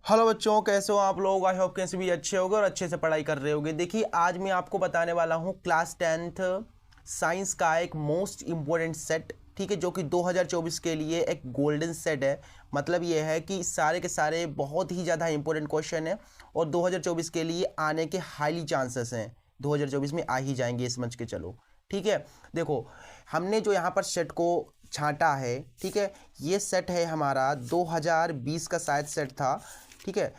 Hello बच्चों, कैसे हो आप लोग। आई होप कैसे भी अच्छे होगे और अच्छे से पढ़ाई कर रहे होगे। देखिए आज मैं आपको बताने वाला हूँ क्लास 10th साइंस का एक मोस्ट इम्पोर्टेंट सेट, ठीक है, जो कि 2024 के लिए एक गोल्डन सेट है। मतलब ये है कि सारे के सारे बहुत ही ज़्यादा इंपॉर्टेंट क्वेश्चन है और 2024 के लिए आने के हाईली चांसेस हैं। 2024 में आ ही जाएंगे, समझ के चलो। ठीक है, देखो हमने जो यहाँ पर सेट को छांटा है, ठीक है, ये सेट है हमारा 2020 का शायद सेट था। ठीक है,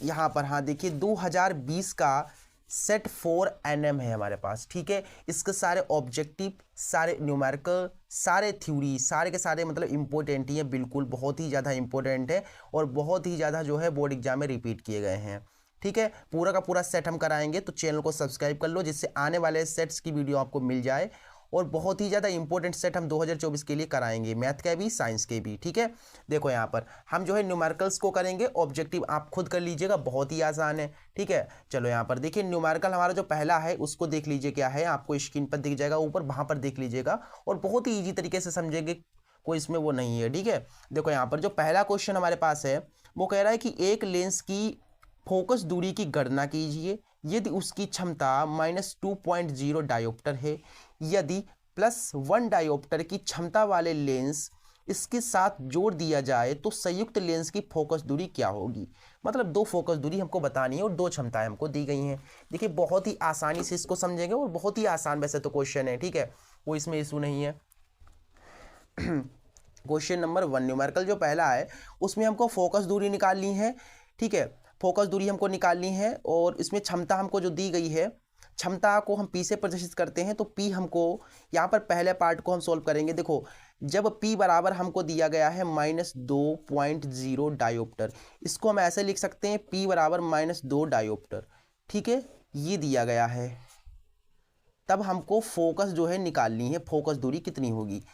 यहाँ पर हाँ देखिए 2020 का सेट 4NM है हमारे पास। ठीक है, इसके सारे ऑब्जेक्टिव, सारे न्यूमेरिकल, सारे थ्योरी, सारे के सारे मतलब इम्पोर्टेंट ही है, बिल्कुल बहुत ही ज़्यादा इम्पोर्टेंट है और बहुत ही ज़्यादा जो है बोर्ड एग्जाम में रिपीट किए गए हैं। ठीक है, पूरा का पूरा सेट हम कराएंगे, तो चैनल को सब्सक्राइब कर लो जिससे आने वाले सेट्स की वीडियो आपको मिल जाए। और बहुत ही ज़्यादा इंपॉर्टेंट सेट हम 2024 के लिए कराएंगे, मैथ के भी साइंस के भी। ठीक है, देखो यहाँ पर हम जो है न्यूमेरिकल्स को करेंगे, ऑब्जेक्टिव आप खुद कर लीजिएगा, बहुत ही आसान है। ठीक है, चलो यहाँ पर देखिए न्यूमेरिकल हमारा जो पहला है उसको देख लीजिए, क्या है आपको स्क्रीन पर दिख जाएगा ऊपर, वहाँ पर देख लीजिएगा और बहुत ही ईजी तरीके से समझेंगे, कोई इसमें वो नहीं है। ठीक है, देखो यहाँ पर जो पहला क्वेश्चन हमारे पास है वो कह रहा है कि एक लेंस की फोकस दूरी की गणना कीजिए यदि उसकी क्षमता -2.0 डायोप्टर है, यदि +1 डायोप्टर की क्षमता वाले लेंस इसके साथ जोड़ दिया जाए तो संयुक्त लेंस की फोकस दूरी क्या होगी। मतलब दो फोकस दूरी हमको बतानी है और दो क्षमताएं हमको दी गई हैं। देखिए बहुत ही आसानी से इसको समझेंगे और बहुत ही आसान वैसे तो क्वेश्चन है। ठीक है, वो इसमें इशू नहीं है। क्वेश्चन नंबर 1 न्यूमेरिकल जो पहला है उसमें हमको फोकस दूरी निकालनी है। ठीक है, फोकस दूरी हमको निकालनी है और इसमें क्षमता हमको जो दी गई है, क्षमता को हम P से प्रदर्शित करते हैं, तो P हमको यहाँ पर पहले पार्ट को हम सॉल्व करेंगे। देखो जब P बराबर हमको दिया गया है -2.0 डायोप्टर, इसको हम ऐसे लिख सकते हैं P बराबर -2 डायोप्टर। ठीक है, ये दिया गया है, तब हमको फोकस जो है निकालनी है, फोकस दूरी कितनी होगी।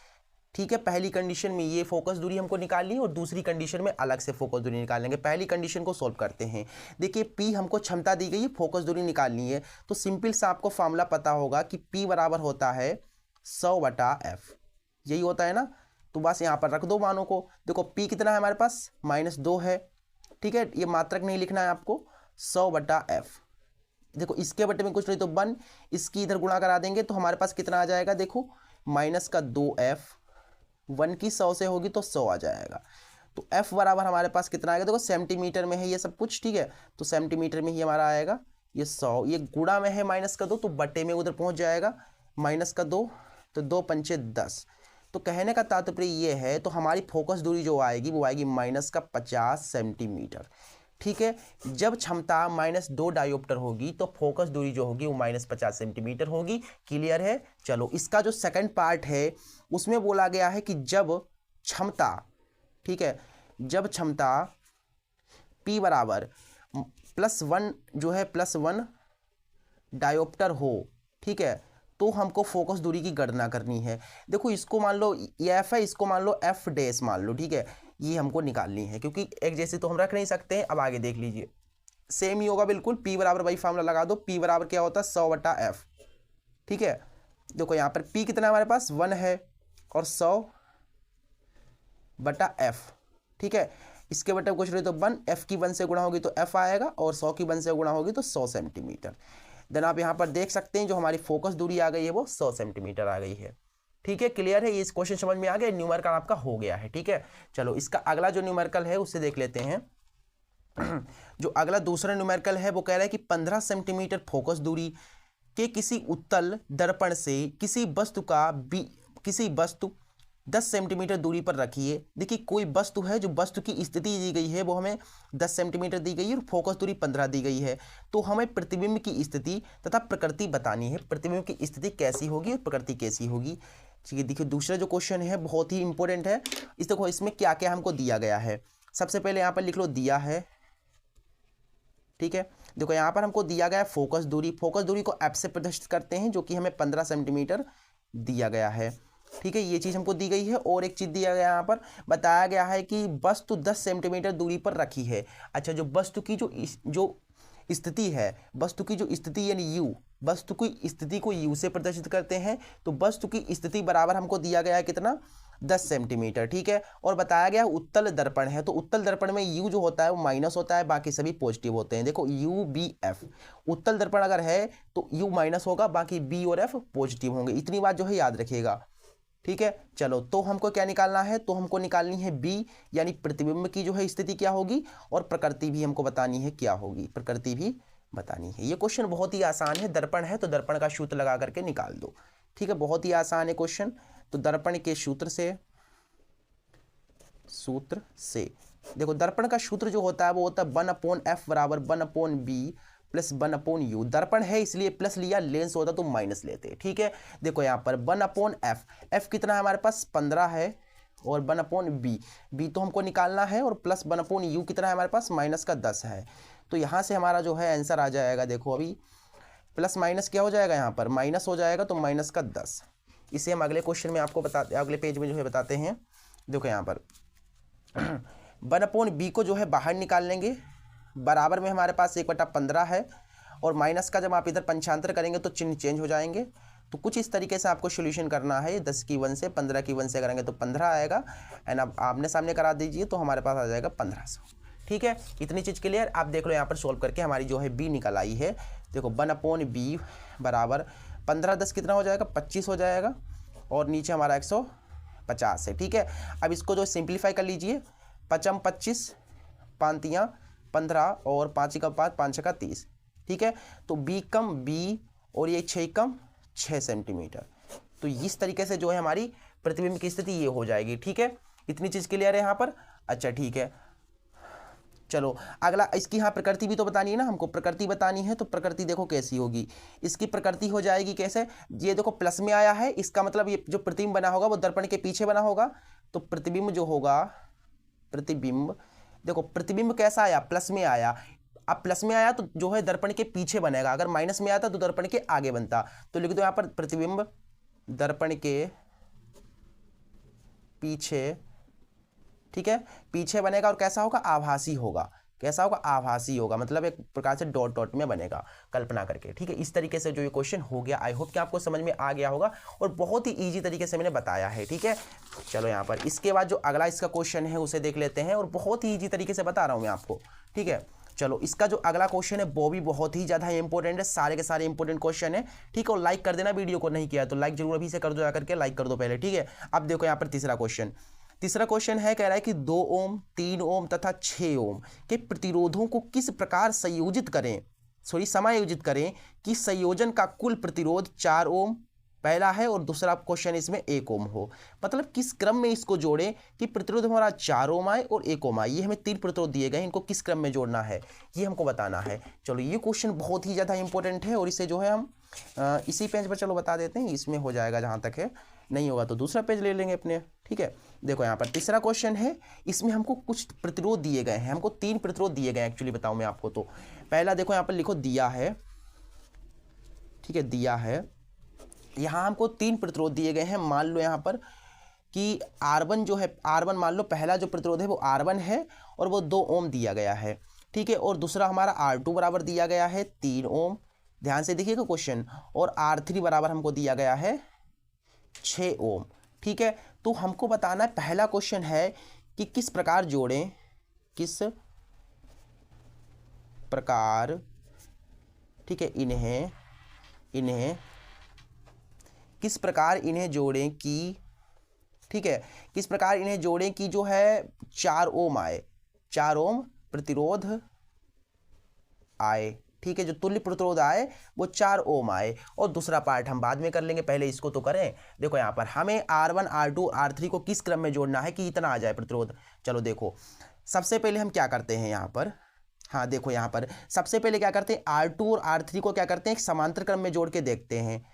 ठीक है, पहली कंडीशन में ये फोकस दूरी हमको निकालनी है और दूसरी कंडीशन में अलग से फोकस दूरी निकाल लेंगे। पहली कंडीशन को सॉल्व करते हैं। देखिए P हमको क्षमता दी गई है, फोकस दूरी निकालनी है, तो सिंपल सा आपको फॉर्मूला पता होगा कि P बराबर होता है 100/F, यही होता है ना। तो बस यहाँ पर रख दो मानों को। देखो P कितना है हमारे पास, -2 है। ठीक है, ये मात्रक नहीं लिखना है आपको, 100/F। देखो इसके बटे में कुछ नहीं तो 1, इसकी इधर गुणा करा देंगे तो हमारे पास कितना आ जाएगा, देखो -2F, 1 की 100 से होगी तो 100 आ जाएगा। तो F बराबर हमारे पास कितना आएगा, देखो सेंटीमीटर में है ये सब कुछ। ठीक है, तो सेंटीमीटर में ही हमारा आएगा ये 100, ये गुणा में है -2 तो बटे में उधर पहुंच जाएगा, -2 तो 2 पंचे 10। तो कहने का तात्पर्य ये है, तो हमारी फोकस दूरी जो आएगी वो आएगी -50 सेंटीमीटर। ठीक है, जब क्षमता -2 डायोप्टर होगी तो फोकस दूरी जो होगी वो -50 सेंटीमीटर होगी। क्लियर है। चलो इसका जो सेकंड पार्ट है उसमें बोला गया है कि जब क्षमता, ठीक है, जब क्षमता P बराबर +1 जो है +1 डायोप्टर हो, ठीक है, तो हमको फोकस दूरी की गणना करनी है। देखो इसको मान लो ये F है, इसको मान लो F डैश मान लो। ठीक है, ये हमको निकालनी है क्योंकि एक जैसे तो हम रख नहीं सकते हैं। अब आगे देख लीजिए, सेम ही होगा बिल्कुल। P बराबर वही फार्मूला लगा दो, P बराबर क्या होता है 100/F। ठीक है, देखो यहाँ पर P कितना है हमारे पास 1 है और 100/F। ठीक है, इसके बटे कुछ नहीं तो 1, F की 1 से गुणा होगी तो F आएगा और 100 की 1 से गुणा होगी तो 100 सेंटीमीटर। देन आप यहाँ पर देख सकते हैं जो हमारी फोकस दूरी आ गई है वो 100 सेंटीमीटर आ गई है। ठीक है, क्लियर है, ये इस क्वेश्चन समझ में आ गया, न्यूमेरिकल आपका हो गया है। ठीक है, चलो इसका अगला जो न्यूमेरिकल है उससे देख लेते हैं। जो अगला दूसरा न्यूमेरिकल है वो कह रहा है कि 15 सेंटीमीटर फोकस दूरी के किसी उत्तल दर्पण से किसी वस्तु 10 सेंटीमीटर दूरी पर रखिए। देखिए कोई वस्तु है, जो वस्तु की स्थिति दी गई है वो हमें 10 सेंटीमीटर दी गई है और फोकस दूरी 15 दी गई है। तो हमें प्रतिबिंब की स्थिति तथा प्रकृति बतानी है, प्रतिबिंब की स्थिति कैसी होगी और प्रकृति कैसी होगी। ठीक है, देखिए दूसरा जो क्वेश्चन है बहुत ही इंपॉर्टेंट है। इस देखो इसमें क्या क्या हमको दिया गया है। सबसे पहले यहाँ पर लिख लो दिया है। ठीक है, देखो यहाँ पर हमको दिया गया है फोकस दूरी, फोकस दूरी को F से प्रदर्शित करते हैं जो कि हमें 15 सेंटीमीटर दिया गया है। ठीक है, ये चीज़ हमको दी गई है। और एक चीज़ दिया गया यहाँ पर बताया गया है कि वस्तु 10 सेंटीमीटर दूरी पर रखी है। अच्छा, जो वस्तु की जो स्थिति है, वस्तु की जो स्थिति यानी U, वस्तु की स्थिति को U से प्रदर्शित करते हैं। तो वस्तु की स्थिति बराबर हमको दिया गया है कितना, 10 सेंटीमीटर, ठीक है। और बताया गया उत्तल दर्पण है, तो उत्तल दर्पण में U जो होता है वो माइनस होता है, बाकी सभी पॉजिटिव होते हैं। देखो UBF, उत्तल दर्पण अगर है तो U माइनस होगा, बाकी B और F पॉजिटिव होंगे। इतनी बात जो है याद रखिएगा, ठीक है। चलो, तो हमको क्या निकालना है, तो हमको निकालनी है B, यानी प्रतिबिंब की जो है स्थिति क्या होगी, और प्रकृति भी हमको बतानी है क्या होगी, प्रकृति भी बतानी है। ये क्वेश्चन बहुत ही आसान है, दर्पण है तो दर्पण का सूत्र लगा करके निकाल दो, ठीक है। बहुत ही आसान है क्वेश्चन। तो दर्पण के सूत्र से देखो, दर्पण का सूत्र जो होता है वो होता है 1/f बराबर 1/b प्लस 1/u। दर्पण है इसलिए प्लस लिया, लेंस होता तो माइनस लेते, ठीक है। देखो यहाँ पर 1/f, f कितना है हमारे पास 15 है, और 1/b तो हमको निकालना है, और प्लस 1/u कितना है हमारे पास माइनस का 10 है। तो यहाँ से हमारा जो है आंसर आ जाएगा, देखो अभी प्लस माइनस क्या हो जाएगा, यहाँ पर माइनस हो जाएगा, तो माइनस का 10। इसे हम अगले क्वेश्चन में आपको बताते, अगले पेज में जो है बताते हैं। देखो यहाँ पर 1/b को जो है बाहर निकाल लेंगे, बराबर में हमारे पास 1/15 है, और माइनस का जब आप इधर पंचांतर करेंगे तो चिन्ह चेंज हो जाएंगे। तो कुछ इस तरीके से आपको सोल्यूशन करना है। 10 की 1 से 15 की 1 से करेंगे तो 15 आएगा, एंड अब आमने सामने करा दीजिए तो हमारे पास आ जाएगा 1500, ठीक है। इतनी चीज़ क्लियर। आप देख लो यहाँ पर सोल्व करके हमारी जो है B निकल आई है। देखो 1/b बराबर 15 10 कितना हो जाएगा 25 हो जाएगा, और नीचे हमारा 150 है, ठीक है। अब इसको जो सिंप्लीफाई कर लीजिए, 5 25 5 15 और 5 का 5 5 का 30, ठीक है। तो B कम B और ये 6 कम 6 सेंटीमीटर। तो इस तरीके से जो है हमारी प्रतिबिंब की स्थिति ये हो जाएगी, ठीक है। इतनी चीज़ क्लियर है यहाँ पर। अच्छा, ठीक है। चलो अगला, इसकी यहाँ प्रकृति भी तो बतानी है ना हमको, प्रकृति बतानी है। तो प्रकृति देखो कैसी होगी, इसकी प्रकृति हो जाएगी कैसे, ये देखो प्लस में आया है, इसका मतलब ये जो प्रतिबिंब बना होगा वो दर्पण के पीछे बना होगा। तो प्रतिबिंब जो होगा, प्रतिबिंब देखो प्रतिबिंब कैसा आया, प्लस में आया। अब प्लस में आया तो जो है दर्पण के पीछे बनेगा, अगर माइनस में आता तो दर्पण के आगे बनता। तो लिख दो यहाँ पर प्रतिबिंब दर्पण के पीछे, ठीक है, पीछे बनेगा, और कैसा होगा आभासी होगा। कैसा होगा आभासी होगा, मतलब एक प्रकार से डॉट डॉट में बनेगा, कल्पना करके, ठीक है। इस तरीके से जो ये क्वेश्चन हो गया, आई होप कि आपको समझ में आ गया होगा, और बहुत ही इजी तरीके से मैंने बताया है, ठीक है। चलो यहाँ पर इसके बाद जो अगला इसका क्वेश्चन है उसे देख लेते हैं, और बहुत ही ईजी तरीके से बता रहा हूँ मैं आपको, ठीक है। चलो इसका जो अगला क्वेश्चन है वो भी बहुत ही ज़्यादा इंपॉर्टेंट है, सारे के सारे इंपॉर्टेंट क्वेश्चन है, ठीक है। और लाइक कर देना, वीडियो को नहीं किया तो लाइक जरूर अभी से कर दो, जाकर के लाइक कर दो पहले, ठीक है। अब देखो यहाँ पर तीसरा क्वेश्चन है, कह रहा है कि 2 ओम 3 ओम तथा 6 ओम के प्रतिरोधों को किस प्रकार समायोजित करें कि संयोजन का कुल प्रतिरोध 4 ओम पहला है, और दूसरा क्वेश्चन इसमें 1 ओम हो। मतलब किस क्रम में इसको जोड़ें कि प्रतिरोध हमारा 4 ओम आए और 1 ओम आए। ये हमें 3 प्रतिरोध दिए गए, इनको किस क्रम में जोड़ना है ये हमको बताना है। चलो ये क्वेश्चन बहुत ही ज़्यादा इंपॉर्टेंट है, और इसे जो है हम इसी पेज पर चलो बता देते हैं, इसमें हो जाएगा जहाँ तक है, नहीं होगा तो दूसरा पेज ले लेंगे अपने, ठीक है। देखो यहाँ पर तीसरा क्वेश्चन है, इसमें हमको कुछ प्रतिरोध दिए गए हैं, हमको 3 प्रतिरोध दिए गए एक्चुअली बताऊँ मैं आपको। तो पहला देखो यहाँ पर लिखो दिया है, ठीक है, दिया है। यहाँ हमको 3 प्रतिरोध दिए गए हैं। मान लो यहाँ पर कि R1 जो है, R1 मान लो पहला जो प्रतिरोध है वो R1 है, और वो 2 ओम दिया गया है, ठीक है। और दूसरा हमारा R2 बराबर दिया गया है 3 ओम, ध्यान से देखिएगा क्वेश्चन, और R3 बराबर हमको दिया गया है 6 ओम, ठीक है। तो हमको बताना है, पहला क्वेश्चन है कि किस प्रकार जोड़ें, किस प्रकार, ठीक है, इन्हें किस प्रकार इन्हें जोड़ें कि, ठीक है, किस प्रकार इन्हें जोड़ें कि जो है 4 ओम आए, 4 ओम प्रतिरोध आए, ठीक है। जो तुल्य प्रतिरोध आए वो 4 ओम आए, और दूसरा पार्ट हम बाद में कर लेंगे, पहले इसको तो करें। देखो यहाँ पर हमें R1 R2 R3 को किस क्रम में जोड़ना है कि इतना आ जाए प्रतिरोध। चलो देखो सबसे पहले हम क्या करते हैं यहाँ पर, हाँ देखो यहाँ पर सबसे पहले क्या करते हैं, R2 और R3 को क्या करते हैं, एक समांतर क्रम में जोड़ के देखते हैं।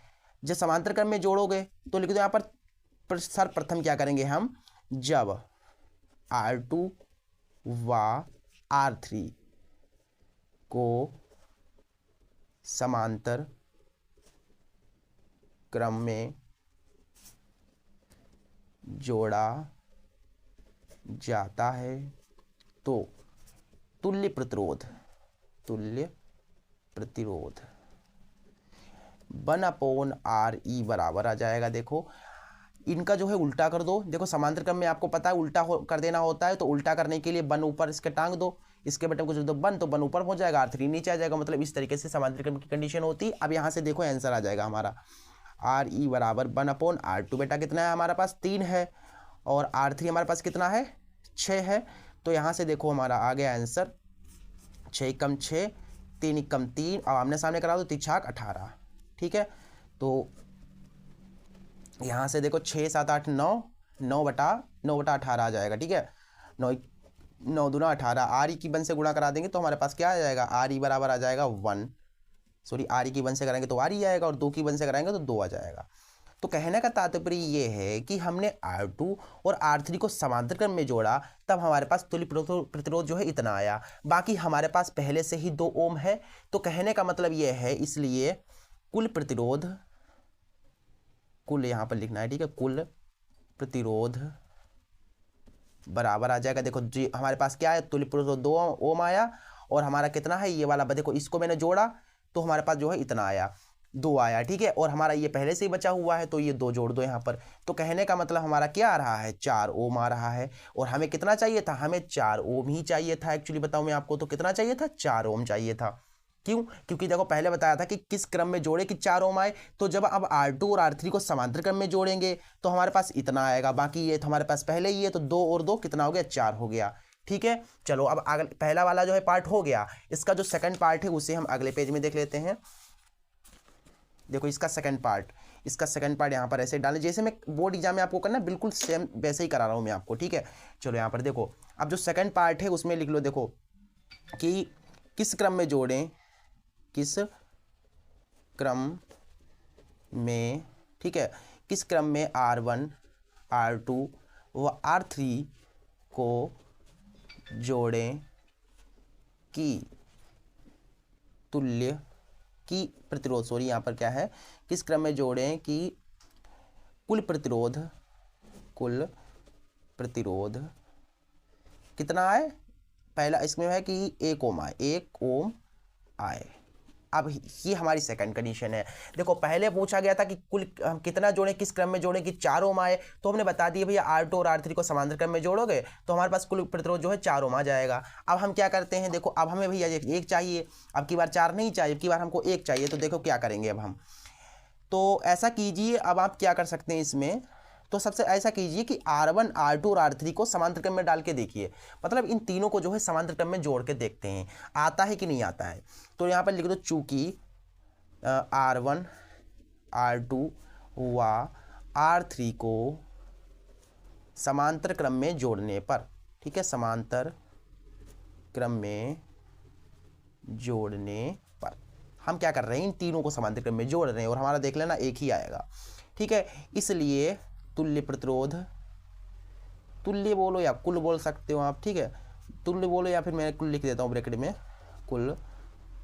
जब समांतर क्रम में जोड़ोगे तो लिख दो यहाँ पर सर्वप्रथम क्या करेंगे हम, जब R2 व R3 को समांतर क्रम में जोड़ा जाता है तो तुल्य प्रतिरोध 1/RE बराबर आ जाएगा। देखो इनका जो है उल्टा कर दो। देखो समांतर क्रम में आपको पता है उल्टा कर देना होता है, तो उल्टा करने के लिए वन ऊपर इसके टांग दो, इसके बटन को जो दो वन, तो वन ऊपर हो जाएगा, R3 नीचे आ जाएगा। मतलब इस तरीके से समांतर क्रम की कंडीशन होती है। अब यहाँ से देखो आंसर आ जाएगा हमारा RE बराबर 1/R2। बेटा कितना है हमारे पास 3 है, और R3 हमारे पास कितना है 6 है। तो यहाँ से देखो हमारा आ गया आंसर 6 कम 6, 3 कम 3, अब आमने सामने करा दो, 3 छाक 18। ठीक है, तो यहाँ से देखो 6 7 8 9, 9/18 आ जाएगा। ठीक है, 9 दूना 18, RE की 1 से गुणा करा देंगे तो हमारे पास क्या आ जाएगा, RE बराबर आ जाएगा 1, सॉरी RE की 1 से करेंगे तो RE आएगा, और 2 की 1 से कराएंगे तो 2 आ जाएगा। तो कहने का तात्पर्य ये है कि हमने R2 और R3 को समांतर क्रम में जोड़ा, तब हमारे पास तुल्य प्रतिरोध जो है इतना आया। बाकी हमारे पास पहले से ही 2 ओम है। तो कहने का मतलब ये है, इसलिए कुल प्रतिरोध, कुल यहाँ पर लिखना है, ठीक है, कुल प्रतिरोध बराबर आ जाएगा। देखो जी हमारे पास क्या है, तुल्य प्रतिरोध 2 ओम आया, और हमारा कितना है ये वाला, देखो इसको मैंने जोड़ा तो हमारे पास जो है इतना आया, 2 आया। ठीक है, और हमारा ये पहले से ही बचा हुआ है, तो ये 2 जोड़ दो यहाँ पर। तो कहने का मतलब हमारा क्या आ रहा है, 4 ओम आ रहा है। और हमें कितना चाहिए था, हमें 4 ओम ही चाहिए था। एक्चुअली बताऊँ मैं आपको, तो कितना चाहिए था, 4 ओम चाहिए था। क्यों, क्योंकि देखो पहले बताया था कि किस क्रम में जोड़े कि 4 ओम आए। तो जब अब R2 और R3 को समांतर क्रम में जोड़ेंगे तो हमारे पास इतना आएगा। बाकी ये तो हमारे पास पहले ही है, तो 2 और 2 कितना हो गया, 4 हो गया। ठीक है, चलो अब अगले पहला वाला जो है पार्ट हो गया। इसका जो सेकंड पार्ट है उसे हम अगले पेज में देख लेते हैं। देखो इसका सेकंड पार्ट यहाँ पर ऐसे डालें, जैसे मैं बोर्ड एग्जाम में आपको करना बिल्कुल सेम वैसे ही करा रहा हूँ मैं आपको। ठीक है, चलो यहाँ पर देखो अब जो सेकंड पार्ट है उसमें लिख लो, देखो कि किस क्रम में जोड़ें, किस क्रम में, ठीक है, किस क्रम में R1 R2 व R3 को जोड़ें कि तुल्य की प्रतिरोध, सॉरी यहाँ पर क्या है, किस क्रम में जोड़ें कि कुल प्रतिरोध कितना आए। पहला इसमें है कि 1 ओम आए, 1 ओम आए। अब ये हमारी सेकंड कंडीशन है। देखो पहले पूछा गया था कि कुल हम कितना जोड़ें, किस क्रम में जोड़ें कि 4 ओम आए, तो हमने बता दिया भैया R2 और R3 को समांतर क्रम में जोड़ोगे तो हमारे पास कुल प्रतिरोध जो है 4 ओम आ जाएगा। अब हम क्या करते हैं, देखो अब हमें भैया 1 चाहिए, अब की बार 4 नहीं चाहिए, अब की बार हमको 1 चाहिए। तो देखो क्या करेंगे अब हम, तो ऐसा कीजिए, अब आप क्या कर सकते हैं इसमें, तो सबसे ऐसा कीजिए कि R1 R2 और R3 को समांतर क्रम में डाल के देखिए, मतलब इन तीनों को जो है समांतर क्रम में जोड़ के देखते हैं आता है कि नहीं आता है। तो यहाँ पर लिख दो चूंकि R1 R2 व R3 को समांतर क्रम में जोड़ने पर, ठीक है, समांतर क्रम में जोड़ने पर हम क्या कर रहे हैं, इन तीनों को समांतर क्रम में जोड़ रहे हैं, और हमारा देख लेना 1 ही आएगा। ठीक है, इसलिए तुल्य प्रतिरोध, तुल्य बोलो या कुल बोल सकते हो आप, ठीक है, तुल्य बोलो या फिर मैं कुल लिख देता हूँ ब्रैकेट में, कुल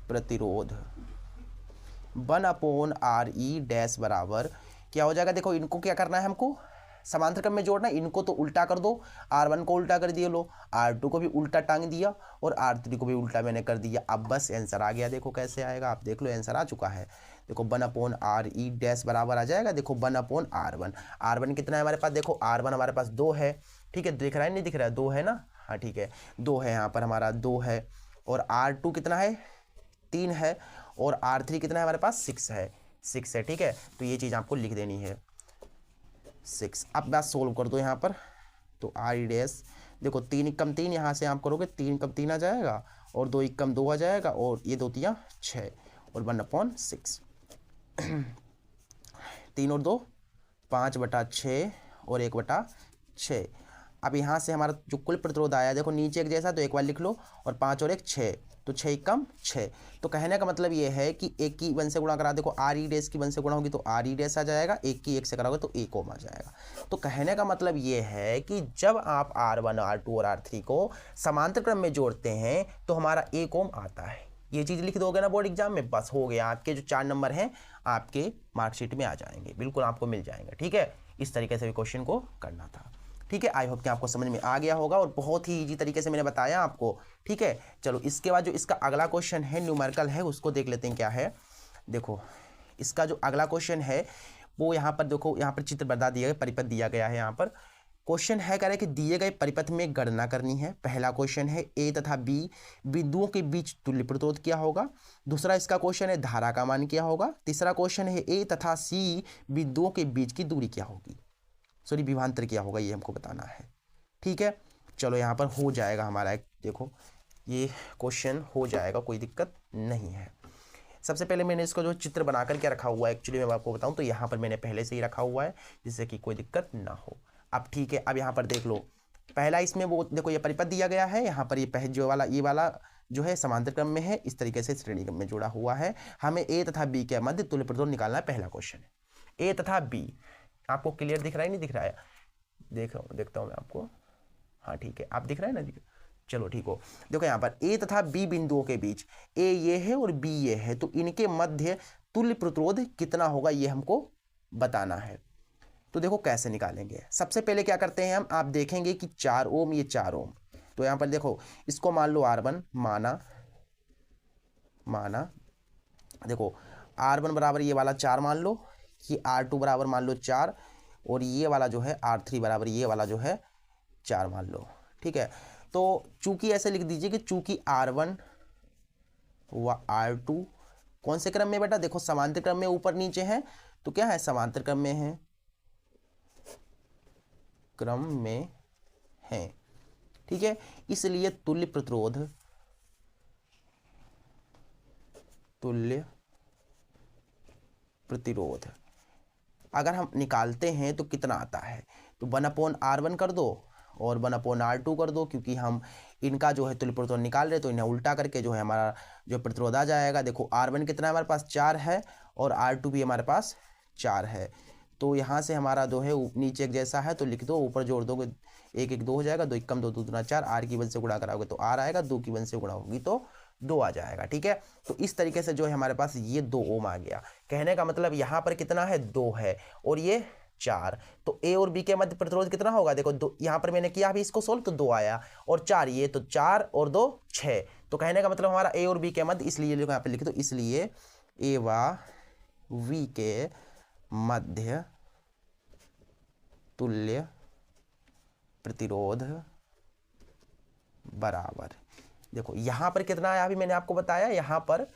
प्रतिरोध 1/RE डैश बराबर क्या हो जाएगा। देखो इनको क्या करना है, हमको समांतर क्रम में जोड़ना है, इनको तो उल्टा कर दो, R1 को उल्टा कर दिया लो, R2 को भी उल्टा टांग दिया, और R3 को भी उल्टा मैंने कर दिया। अब बस आंसर आ गया। देखो कैसे आएगा, आप देख लो आंसर आ चुका है। देखो 1/RE डैश बराबर आ जाएगा, देखो 1/R1। R1 कितना है हमारे पास, देखो R1 हमारे पास 2 है, ठीक है, दिख रहा है नहीं दिख रहा है, 2 है ना, हाँ ठीक है 2 है, यहाँ पर हमारा 2 है, और R2 कितना है 3 है, और R3 कितना है हमारे पास 6 है, ठीक है। तो ये चीज़ आपको लिख देनी है 6। अब बात सोल्व कर दो यहाँ पर, तो RE डैश, देखो 3 कम 3 यहाँ से आप करोगे, 3 कम 3 आ जाएगा, और 2 कम 2 आ जाएगा, और ये 2 3 6, और 1/6 3 और 2 5/6 और 1/6। अब यहाँ से हमारा जो कुल प्रतिरोध आया, देखो नीचे एक जैसा, तो एक बार लिख लो, और 5 और 1 6, तो 6 कम 6। तो कहने का मतलब ये है कि 1 की 1 से गुणा करा, देखो RE डैश की 1 से गुणा होगी तो RE डैश आ जाएगा, 1 की 1 से कराओगे तो 1 ओम आ जाएगा। तो कहने का मतलब ये है कि जब आप R1 R2 और R3 को समांतर क्रम में जोड़ते हैं तो हमारा 1 ओम आता है। ये चीज़ लिख दोगे ना बोर्ड एग्जाम में, बस हो गया, आपके जो 4 नंबर हैं आपके मार्कशीट में आ जाएंगे, बिल्कुल आपको मिल जाएंगे। ठीक है, इस तरीके से भी क्वेश्चन को करना था। ठीक है, आई होप कि आपको समझ में आ गया होगा, और बहुत ही इजी तरीके से मैंने बताया आपको। ठीक है, चलो इसके बाद जो इसका अगला क्वेश्चन है न्यूमेरिकल है, उसको देख लेते हैं क्या है। देखो इसका जो अगला क्वेश्चन है वो यहाँ पर देखो, यहाँ पर चित्र बता दिया गया, परिपथ दिया गया है। यहाँ पर क्वेश्चन है कह रहे कि दिए गए परिपथ में गणना करनी है। पहला क्वेश्चन है ए तथा बी बिंदुओं के बीच तुल्य प्रतिरोध क्या होगा। दूसरा इसका क्वेश्चन है धारा का मान क्या होगा। तीसरा क्वेश्चन है ए तथा सी बिंदुओं के बीच की दूरी क्या होगी, सॉरी विभवांतर क्या होगा, ये हमको बताना है। ठीक है, चलो यहाँ पर हो जाएगा हमारा, देखो ये क्वेश्चन हो जाएगा, कोई दिक्कत नहीं है। सबसे पहले मैंने इसको जो चित्र बना करके रखा हुआ है, एक्चुअली मैं आपको बताऊं तो यहाँ पर मैंने पहले से ही रखा हुआ है जिससे कि कोई दिक्कत ना हो। अब ठीक है, अब यहाँ पर देख लो, पहला इसमें वो देखो ये परिपथ दिया गया है, यहाँ पर ये जो वाला ये वाला जो है समांतर क्रम में है, इस तरीके से श्रेणी क्रम में जुड़ा हुआ है। हमें ए तथा बी के मध्य तुल्य प्रतिरोध निकालना है, पहला क्वेश्चन है। ए तथा बी आपको क्लियर दिख रहा है, नहीं दिख रहा है? देखता हूँ मैं आपको, हाँ ठीक है, आप दिख रहा है ना, चलो ठीक हो। देखो यहाँ पर ए तथा बी बिंदुओं के बीच, ए ये है और बी ये है, तो इनके मध्य तुल्य प्रतिरोध कितना होगा ये हमको बताना है। तो देखो कैसे निकालेंगे। सबसे पहले क्या करते हैं हम, आप देखेंगे कि 4 ओम, ये 4 ओम, तो यहाँ पर देखो इसको मान लो R1 माना, देखो R1 बराबर ये वाला 4 मान लो, कि R2 बराबर मान लो 4, और ये वाला जो है R3 बराबर ये वाला जो है 4 मान लो। ठीक है, तो चूंकि ऐसे लिख दीजिए कि चूंकि R1 व R2 कौन से क्रम में बेटा, देखो समांतर क्रम में ऊपर नीचे है, तो क्या है समांतर क्रम में है, क्रम में है। ठीक है, इसलिए तुल्य प्रतिरोध अगर हम निकालते हैं तो कितना आता है, तो 1/R1 कर दो और 1/R2 कर दो, क्योंकि हम इनका जो है तुल्य प्रतिरोध निकाल रहे, तो इन्हें उल्टा करके जो है हमारा जो प्रतिरोध आ जाएगा। देखो R1 कितना है हमारे पास 4 है, और R2 भी हमारे पास 4 है, तो यहाँ से हमारा जो है नीचे एक जैसा है, तो लिख दो, ऊपर जोड़ दोगे 1 1 2 हो जाएगा, 2 1 2 2 दूना 4, R की 1 से गुणा कराओगे तो R आएगा, 2 की 1 से गुणा होगी तो 2 आ जाएगा। ठीक है, तो इस तरीके से जो है हमारे पास ये 2 ओम आ गया। कहने का मतलब यहाँ पर कितना है, 2 है, और ये 4, तो ए और बी के मध्य प्रतिरोध कितना होगा, देखो 2, यहाँ पर मैंने किया अभी इसको सोल्व, तो 2 आया, और 4 ये, तो 4 और 2 6, तो कहने का मतलब हमारा ए और बी के मध्य, इसलिए यहाँ पे लिख दो, इसलिए ए व वी के मध्य तुल्य प्रतिरोध बराबर, देखो यहाँ पर कितना आया अभी मैंने आपको बताया, यहाँ पर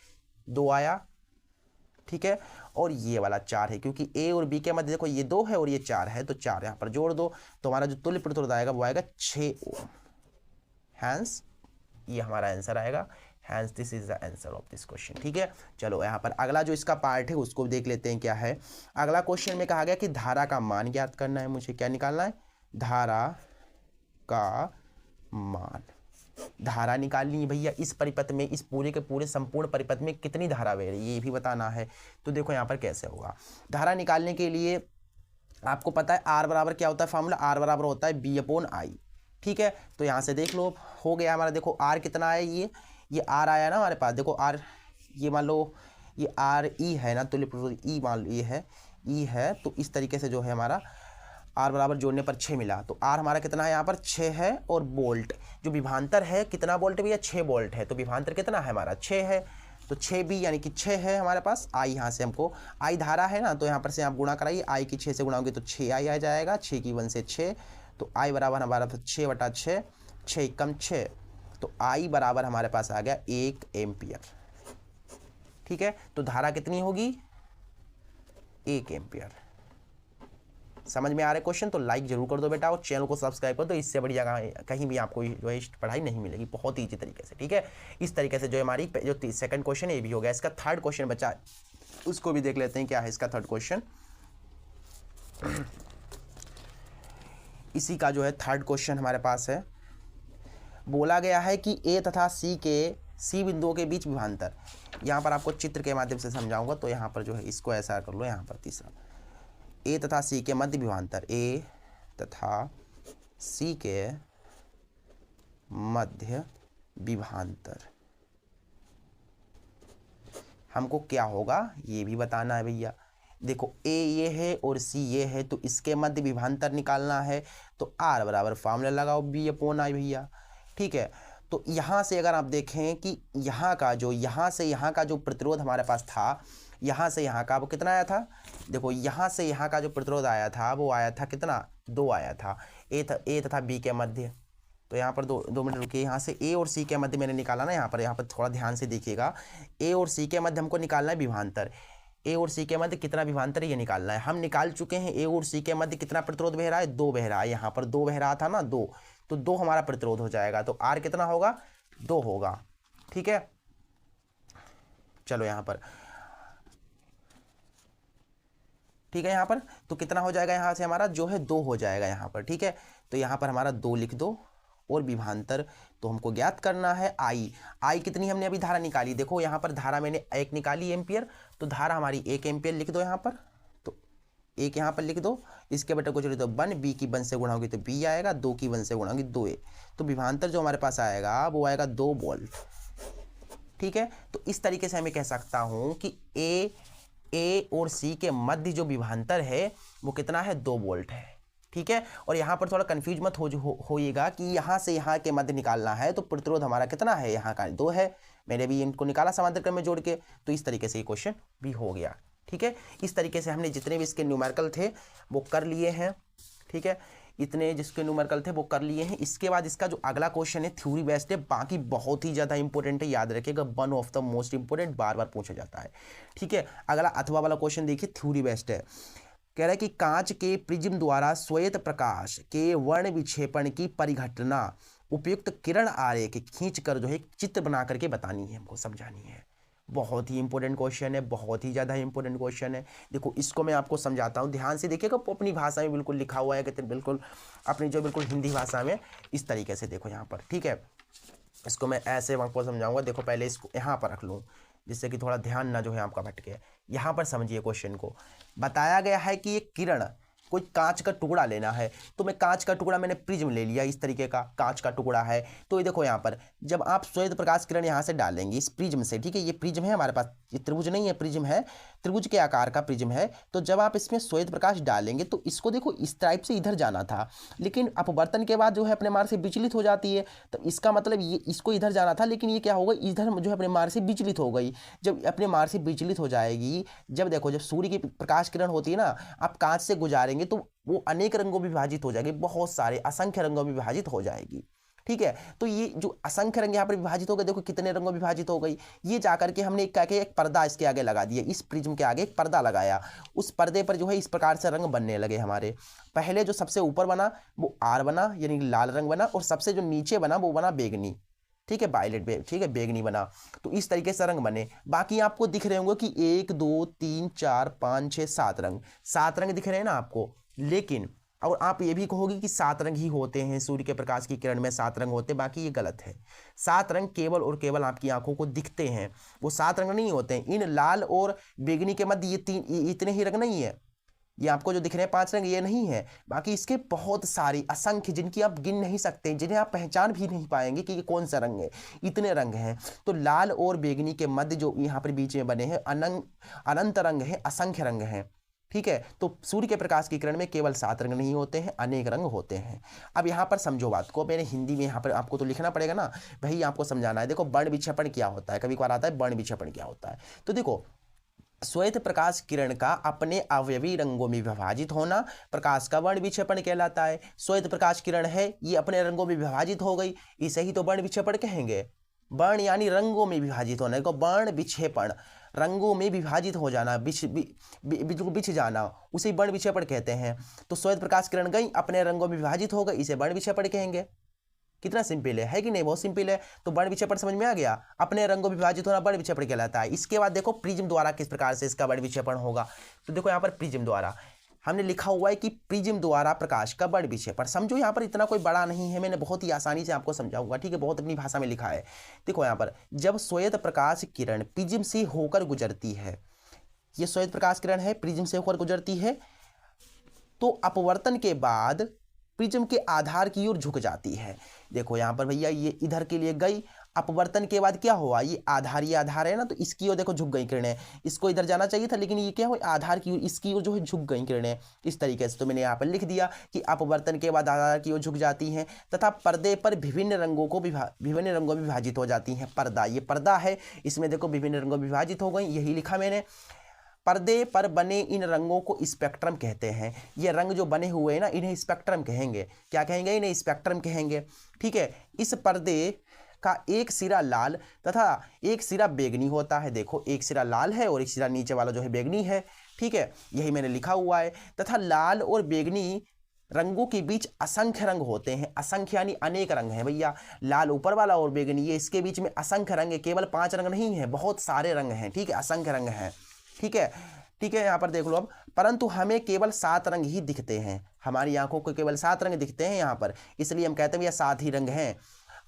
2 आया। ठीक है, और ये वाला 4 है, क्योंकि ए और बी के मध्य देखो ये 2 है और ये 4 है, तो 4 यहाँ पर जोड़ दो, तो हमारा जो तुल्य प्रतिरोध आएगा वो आएगा 6 ओम। हैंस ये हमारा आंसर आएगा, hence this is the answer of this question. ठीक है, चलो यहाँ पर अगला जो इसका पार्ट है उसको देख लेते हैं क्या है। अगला क्वेश्चन में कहा गया कि धारा का मान ज्ञात करना है, मुझे क्या निकालना है, धारा का मान। धारा निकालनी है भैया, इस परिपथ में, इस पूरे के पूरे संपूर्ण परिपथ में कितनी धारा बह रही है ये भी बताना है। तो देखो यहाँ पर कैसे होगा, धारा निकालने के लिए आपको पता है R बराबर क्या होता है, फार्मूला R बराबर होता है B/I। ठीक है, तो यहाँ से देख लो, हो गया हमारा, देखो R कितना है, ये R आया ना हमारे पास, देखो R, ये मान लो ये RE है ना, तुल्य प्रतिरोध E मान लो ये है, E है, तो इस तरीके से जो है हमारा R बराबर जोड़ने पर 6 मिला, तो R हमारा कितना है यहाँ पर 6 है, और वोल्ट जो विभवांतर है कितना वोल्ट भैया, 6 वोल्ट है, तो विभवांतर कितना है हमारा 6 है, तो 6B यानी कि 6 है हमारे पास। I यहाँ से हमको I धारा है ना, तो यहाँ पर से आप गुणा कराइए, I की 6 से गुणा होगी तो 6I आ जाएगा, 6 की 1 से 6, तो I बराबर हमारा 6/6, 6 कम 6, तो I बराबर हमारे पास आ गया 1 एम्पियर। ठीक है, तो धारा कितनी होगी, 1 एम्पियर। समझ में आ रहा है क्वेश्चन, तो लाइक जरूर कर दो बेटा, और चैनल को सब्सक्राइब कर दो, इससे बढ़िया कहीं भी आपको जो है पढ़ाई नहीं मिलेगी, बहुत ईजी तरीके से। ठीक है, इस तरीके से जो हमारी जो सेकंड क्वेश्चन है ये भी हो गया। इसका थर्ड क्वेश्चन बचा, उसको भी देख लेते हैं क्या है इसका थर्ड क्वेश्चन। इसी का जो है थर्ड क्वेश्चन हमारे पास है, बोला गया है कि ए तथा सी बिंदुओं के बीच विभवांतर। यहाँ पर आपको चित्र के माध्यम से समझाऊंगा, तो यहाँ पर जो है इसको ऐसा कर लो, यहाँ पर तीसरा, ए तथा सी के मध्य विभवांतर, ए तथा सी के मध्य विभवांतर हमको क्या होगा ये भी बताना है भैया। देखो ए ये है और सी ये है, तो इसके मध्य विभवांतर निकालना है, तो R बराबर फार्मूला लगाओ B/I भैया। ठीक है, तो यहाँ से अगर आप देखें कि यहाँ का जो यहाँ से यहाँ का जो प्रतिरोध हमारे पास था, यहाँ से यहाँ का वो कितना आया था, देखो यहाँ से यहाँ का जो प्रतिरोध आया था वो आया था कितना, 2 आया था, ए तथा बी के मध्य। तो यहाँ पर 2 मिनट रुकिए, यहाँ से ए और सी के मध्य मैंने निकाला ना, यहाँ पर थोड़ा ध्यान से देखिएगा, ए और सी के मध्य हमको निकालना है विभवांतर। ए और सी के मध्य कितना विभवांतर है ये निकालना है। हम निकाल चुके हैं ए और सी के मध्य कितना प्रतिरोध बह रहा है, 2 बह रहा है, यहाँ पर 2 बह रहा था ना, 2, तो 2 हमारा प्रतिरोध हो जाएगा, तो आर कितना होगा, 2 होगा। ठीक है, चलो यहाँ पर ठीक है, यहाँ पर तो कितना हो जाएगा, यहाँ से हमारा जो है 2 हो जाएगा यहाँ पर। ठीक है, तो यहाँ पर हमारा 2 लिख दो, और विभवांतर तो हमको ज्ञात करना है आई कितनी हमने अभी धारा निकाली, देखो यहाँ पर धारा मैंने 1 निकाली एम्पियर, तो धारा हमारी 1 एम्पियर लिख दो यहाँ पर, तो 1 यहाँ पर लिख दो, इसके बेटा को चलिए तो 1 बी की 1 से गुणा होगी तो बी आएगा, 2 की 1 से गुणा होगी 2 ए, तो विभवांतर जो हमारे पास आएगा वो आएगा 2 वोल्ट। ठीक है, तो इस तरीके से मैं कह सकता हूँ कि ए और सी के मध्य जो विभवांतर है वो कितना है, 2 वोल्ट है। ठीक है, और यहाँ पर थोड़ा कंफ्यूज मत होइएगा कि यहाँ से यहाँ के मध्य निकालना है, तो प्रतिरोध हमारा कितना है, यहाँ का 2 है, मैंने भी इनको निकाला समांतर क्रम में जोड़ के, तो इस तरीके से ये क्वेश्चन भी हो गया। ठीक है, इस तरीके से हमने जितने भी इसके न्यूमेरिकल थे वो कर लिए हैं। ठीक है, इतने जिसके न्यूमेरिकल थे वो कर लिए हैं। इसके बाद इसका जो अगला क्वेश्चन है थ्योरी बेस्ड है, बाकी बहुत ही ज़्यादा इंपॉर्टेंट है, याद रखिएगा, one of the most important, बार बार पूछा जाता है। ठीक है, अगला अथवा वाला क्वेश्चन देखिए, थ्योरी बेस्ड है, कह रहा है कि कांच के प्रिज्म द्वारा श्वेत प्रकाश के वर्ण विक्षेपण की परिघटना उपयुक्त किरण आरेख खींच कर जो है चित्र बना करके बतानी है, हमको समझानी है। बहुत ही इंपॉर्टेंट क्वेश्चन है, बहुत ही ज़्यादा इंपॉर्टेंट क्वेश्चन है। देखो इसको मैं आपको समझाता हूँ, ध्यान से देखिएगा, अपनी भाषा में बिल्कुल लिखा हुआ है, कहते बिल्कुल अपनी जो बिल्कुल हिंदी भाषा में, इस तरीके से देखो यहाँ पर। ठीक है, इसको मैं ऐसे आपको समझाऊंगा, देखो पहले इसको यहाँ पर रख लूँ जिससे कि थोड़ा ध्यान ना जो है आपका भटके। यहाँ पर समझिए क्वेश्चन को, बताया गया है कि एक किरण, कोई कांच का टुकड़ा लेना है, तो मैं कांच का टुकड़ा मैंने प्रिज्म ले लिया, इस तरीके का कांच का टुकड़ा है। तो ये देखो यहाँ पर जब आप श्वेत प्रकाश किरण यहाँ से डालेंगे इस प्रिज्म से, ठीक है, ये प्रिज्म है हमारे पास, ये त्रिभुज नहीं है, प्रिज्म है, त्रिभुज के आकार का प्रिज्म है। तो जब आप इसमें श्वेत प्रकाश डालेंगे तो इसको देखो इस टाइप से इधर जाना था, लेकिन अपवर्तन के बाद जो है अपने मार्ग से विचलित हो जाती है, तो इसका मतलब ये इसको इधर जाना था, लेकिन ये क्या होगा, इधर जो है अपने मार्ग से विचलित हो गई। जब अपने मार्ग से विचलित हो जाएगी, जब देखो जब सूर्य की प्रकाश किरण होती है ना, आप कांच से गुजारेंगे तो वो अनेक रंगों में विभाजित हो जाएगी, बहुत सारे असंख्य रंगों में विभाजित हो जाएगी। ठीक है, तो ये जो असंख्य रंग यहाँ पर विभाजित हो गए, देखो कितने रंगों में विभाजित हो गई, ये जाकर के हमने एक पर्दा इसके आगे लगा दिया, इस प्रिज्म के आगे एक पर्दा लगाया, उस पर्दे पर जो है इस प्रकार से रंग बनने लगे हमारे। पहले जो सबसे ऊपर बना वो आर बना, यानी लाल रंग बना, और सबसे जो नीचे बना वो बना बैगनी। ठीक है, वायलेट, ठीक है, बैगनी बना। तो इस तरीके से रंग बने। बाकी आपको दिख रहे होंगे कि 1 2 3 4 5 6 7 रंग, 7 रंग दिख रहे हैं ना आपको, लेकिन और आप ये भी कहोगे कि 7 रंग ही होते हैं, सूर्य के प्रकाश की किरण में 7 रंग होते हैं, बाकी ये गलत है। 7 रंग केवल और केवल आपकी आंखों को दिखते हैं, वो 7 रंग नहीं होते हैं। इन लाल और बैगनी के मध्य ये इतने ही रंग नहीं है, ये आपको जो दिख रहे हैं 5 रंग, ये नहीं है, बाकी इसके बहुत सारी असंख्य, जिनकी आप गिन नहीं सकते, जिन्हें आप पहचान भी नहीं पाएंगे कि ये कौन सा रंग है, इतने रंग हैं। तो लाल और बैगनी के मध्य जो यहाँ पर बीच में बने हैं अनंत रंग हैं, असंख्य रंग हैं। ठीक है, तो सूर्य के प्रकाश की किरण में केवल 7 रंग नहीं होते हैं, अनेक रंग होते हैं। अब यहाँ पर समझो बात को, मैंने हिंदी में यहाँ पर आपको तो लिखना पड़ेगा ना भाई, आपको समझाना है। देखो वर्ण विक्षेपण क्या होता है, कभी कभार आता है वर्ण विक्षेपण क्या होता है। तो देखो श्वेत प्रकाश किरण का अपने अवयवी रंगों में विभाजित होना प्रकाश का वर्ण विक्षेपण कहलाता है। श्वेत प्रकाश किरण है, ये अपने रंगों में विभाजित हो गई, इसे ही तो वर्ण विक्षेपण कहेंगे। वर्ण यानी रंगों में विभाजित होना को वर्ण विक्षेपण, रंगों में विभाजित हो जाना, बिछ जाना, उसे वर्ण विक्षेपण कहते हैं। तो श्वेत प्रकाश किरण गई, अपने रंगों में विभाजित हो गई, इसे वर्ण विक्षेपण कहेंगे। कितना सिंपल है कि नहीं, बहुत सिंपल है। तो वर्ण विक्षेपण समझ में आ गया, अपने रंगों में विभाजित होना वर्ण विक्षेपण कहलाता है। इसके बाद देखो प्रिज्म द्वारा किस प्रकार से इसका वर्ण विक्षेपण होगा। तो देखो यहाँ पर प्रिज्म द्वारा हमने लिखा हुआ है कि प्रिज्म द्वारा प्रकाश का वर्ण विक्षेपण, समझो यहाँ पर इतना कोई बड़ा नहीं है, मैंने बहुत ही आसानी से आपको समझाऊंगा। ठीक है, बहुत अपनी भाषा में लिखा है। देखो यहाँ पर जब श्वेत प्रकाश किरण प्रिज्म से होकर गुजरती है, ये श्वेत प्रकाश किरण है, प्रिज्म से होकर गुजरती है, तो अपवर्तन के बाद प्रिज्म के आधार की ओर झुक जाती है। देखो यहाँ पर भैया ये इधर के लिए गई, अपवर्तन के बाद क्या हुआ, ये आधार है ना, तो इसकी ओर देखो झुक गई किरणें, इसको इधर जाना चाहिए था, लेकिन ये क्या हुआ, आधार की ओर, इसकी ओर जो है झुक गई किरणें, इस तरीके से। तो मैंने यहाँ पर लिख दिया कि अपवर्तन के बाद आधार की ओर झुक जाती हैं तथा पर्दे पर विभिन्न रंगों में विभाजित हो जाती हैं। पर्दा, ये पर्दा है, इसमें देखो विभिन्न रंगों में विभाजित हो गई, यही लिखा मैंने। पर्दे पर बने इन रंगों को स्पेक्ट्रम कहते हैं। ये रंग जो बने हुए हैं ना, इन्हें स्पेक्ट्रम कहेंगे। क्या कहेंगे? इन्हें स्पेक्ट्रम कहेंगे। ठीक है, इस पर्दे का एक सिरा लाल तथा एक सिरा बैगनी होता है। देखो, एक सिरा लाल है और एक सिरा नीचे वाला जो है बैगनी है। ठीक है, यही मैंने लिखा हुआ है। तथा लाल और बैगनी रंगों के बीच असंख्य रंग होते हैं। असंख्य यानी अनेक रंग हैं भैया। लाल ऊपर वाला और बैगनी, ये इसके बीच में असंख्य रंग है। केवल 5 रंग नहीं है, बहुत सारे रंग हैं। ठीक है, असंख्य रंग हैं। ठीक है, ठीक है, यहाँ पर देख लो अब। परंतु हमें केवल 7 रंग ही दिखते हैं। हमारी आंखों को केवल 7 रंग दिखते हैं यहाँ पर, इसलिए हम कहते हैं भैया 7 ही रंग हैं।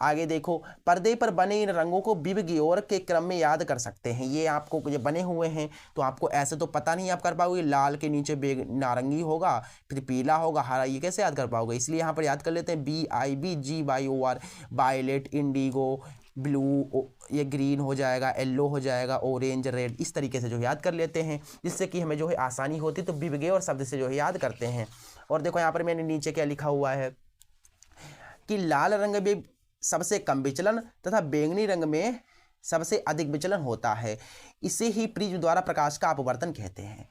आगे देखो, पर्दे पर बने इन रंगों को विबग्योर के क्रम में याद कर सकते हैं। ये आपको ये बने हुए हैं तो आपको ऐसे तो पता नहीं आप कर पाओगे। लाल के नीचे नारंगी होगा, फिर पीला होगा, हरा, ये कैसे याद कर पाओगे? इसलिए यहाँ पर याद कर लेते हैं BIBGYOR, वायलेट, इंडिगो, ब्लू, ये ग्रीन हो जाएगा, येलो हो जाएगा, ऑरेंज, रेड, इस तरीके से जो याद कर लेते हैं, जिससे कि हमें जो है आसानी होती। तो विबग्योर शब्द से जो है याद करते हैं। और देखो यहाँ पर मैंने नीचे क्या लिखा हुआ है कि लाल रंग में सबसे कम विचलन तथा बैंगनी रंग में सबसे अधिक विचलन होता है। इसे ही प्रिज्म द्वारा प्रकाश का अपवर्तन कहते हैं।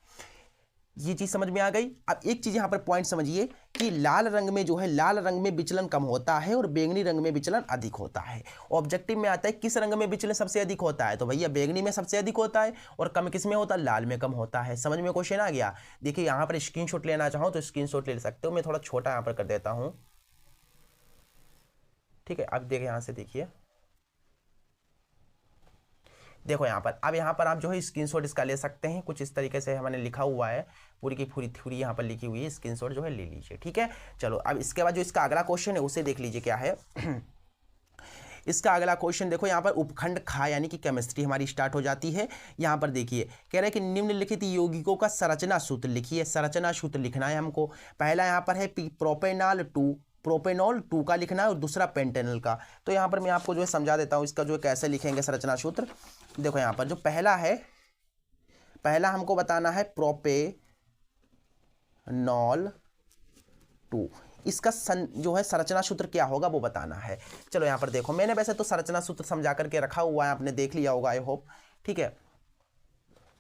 ये चीज समझ में आ गई। अब एक चीज यहाँ पर पॉइंट समझिए कि लाल रंग में जो है, लाल रंग में विचलन कम होता है और बैंगनी रंग में विचलन अधिक होता है। ऑब्जेक्टिव में आता है किस रंग में विचलन सबसे अधिक होता है, तो भैया बैंगनी में सबसे अधिक होता है, और कम किस में होता है? लाल में कम होता है। समझ में क्वेश्चन आ गया? देखिए, यहाँ पर स्क्रीनशॉट लेना चाहो तो स्क्रीनशॉट ले सकते हो। मैं थोड़ा छोटा यहाँ पर कर देता हूँ। ठीक है, अब देखिए, यहाँ से देखिए, देखो यहाँ पर, अब यहाँ पर आप जो है स्क्रीनशॉट इसका ले सकते हैं। कुछ इस तरीके से हमने लिखा हुआ है, पूरी की पूरी थ्योरी यहाँ पर लिखी हुई है। स्क्रीनशॉट जो है ले लीजिए। ठीक है, चलो अब इसके बाद जो इसका अगला क्वेश्चन है उसे देख लीजिए क्या है। इसका अगला क्वेश्चन देखो, यहाँ पर उपखंड खा यानी कि केमिस्ट्री हमारी स्टार्ट हो जाती है। यहाँ पर देखिए, कह रहे हैं कि निम्नलिखित यौगिकों का संरचना सूत्र लिखिए। संरचना सूत्र लिखना है हमको। पहला यहाँ पर है प्रोपेनॉल 2 का लिखना है और दूसरा पेंटेनल का। तो यहाँ पर मैं आपको जो है समझा देता हूँ इसका जो है कैसे लिखेंगे संरचना सूत्र। देखो यहाँ पर जो पहला है, पहला हमको बताना है प्रोपेनॉल 2। इसका जो है संरचना सूत्र क्या होगा वो बताना है। चलो यहाँ पर देखो, मैंने वैसे तो संरचना सूत्र समझा करके रखा हुआ है, आपने देख लिया होगा आई होप। ठीक है,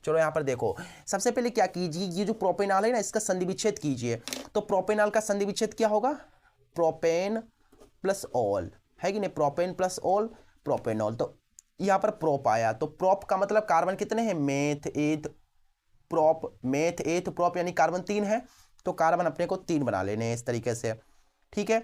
चलो यहाँ पर देखो, सबसे पहले क्या कीजिए, ये जो प्रोपेनॉल है ना, इसका संधि विच्छेद कीजिए। तो प्रोपेनॉल का संधि विच्छेद क्या होगा? प्रोपेन प्लस ऑल, है कि नहीं? Propane plus all, propanol. तो यहाँ पर प्रोप आया, तो प्रोप का मतलब कार्बन कितने हैं? मेथ एथ प्रोप यानी कार्बन 3 है। तो कार्बन अपने को 3 बना लेने हैं इस तरीके से। ठीक है,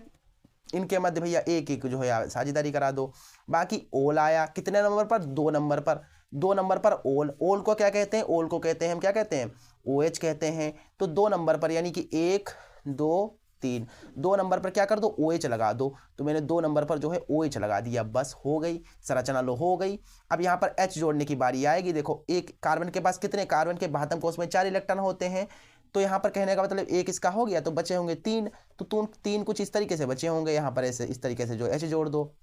इनके मध्य भैया एक एक जो है साझेदारी करा दो। बाकी ओल आया, कितने नंबर पर? 2 नंबर पर। 2 नंबर पर ओल। ओल को क्या कहते हैं? ओल को कहते हैं हम क्या कहते हैं? OH कहते हैं। तो 2 नंबर पर यानी कि 1 2 3, 2 नंबर पर क्या कर दो? OH लगा दो। तो मैंने 2 नंबर पर जो है OH लगा दिया, बस हो गई संरचना लो हो गई। अब यहाँ पर H जोड़ने की बारी आएगी। देखो, एक कार्बन के पास कितने? कार्बन के भातम कोष में 4 इलेक्ट्रॉन होते हैं। तो यहाँ पर कहने का मतलब एक इसका हो गया, तो बचे होंगे 3। तो 3 कुछ इस तरीके से बचे होंगे। यहाँ पर ऐसे इस तरीके से जो H जोड़ दो।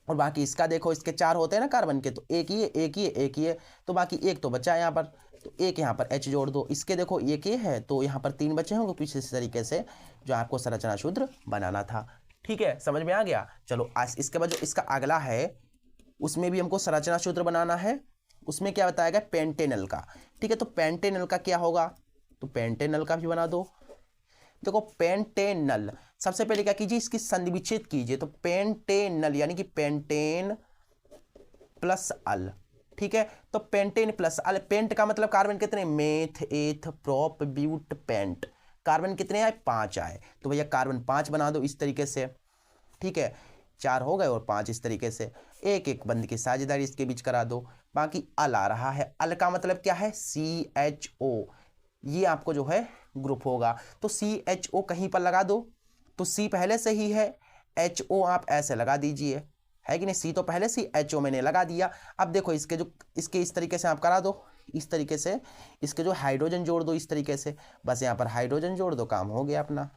और बाकी इसका देखो, इसके 4 होते हैं ना कार्बन के, तो एक ही है, तो बाकी एक तो बचा है यहाँ पर, तो एक यहाँ पर H जोड़ दो। इसके देखो एक ये है, तो यहाँ पर 3 बचे होंगे कुछ इस तरीके से, जो आपको संरचना सूत्र बनाना था। ठीक है, समझ में आ गया? चलो आज इसके बाद जो इसका अगला है, उसमें भी हमको संरचना सूत्र बनाना है। उसमें क्या बताया गया? पेंटेनल का। ठीक है, तो पेंटेनल का क्या होगा? तो पेंटेनल का भी बना दो। देखो, पेंटेनल सबसे पहले क्या कीजिए? इसकी संधि विच्छेद कीजिए। तो पेंटेनल यानी कि पेंटेन प्लस अल। ठीक है, तो पेंटेन प्लस अल। पेंट का मतलब कार्बन कितने? मेथ एथ प्रोप ब्यूट पेंट। कार्बन कितने आए? 5 आए। तो भैया कार्बन 5 बना दो इस तरीके से। ठीक है, 4 हो गए और 5 इस तरीके से। एक एक बंद की साझेदारी इसके बीच करा दो। बाकी अल आ रहा है। अल का मतलब क्या है? CHO। ये आपको जो है ग्रुप होगा, तो CHO कहीं पर लगा दो। तो C पहले से ही है, HO आप ऐसे लगा दीजिए, है कि नहीं? C तो पहले से HO मैंने लगा दिया। अब देखो, इसके इस तरीके से आप करा दो, इस तरीके से इसके जो हाइड्रोजन जोड़ दो इस तरीके से। बस यहाँ पर हाइड्रोजन जोड़ दो, काम हो गया अपना।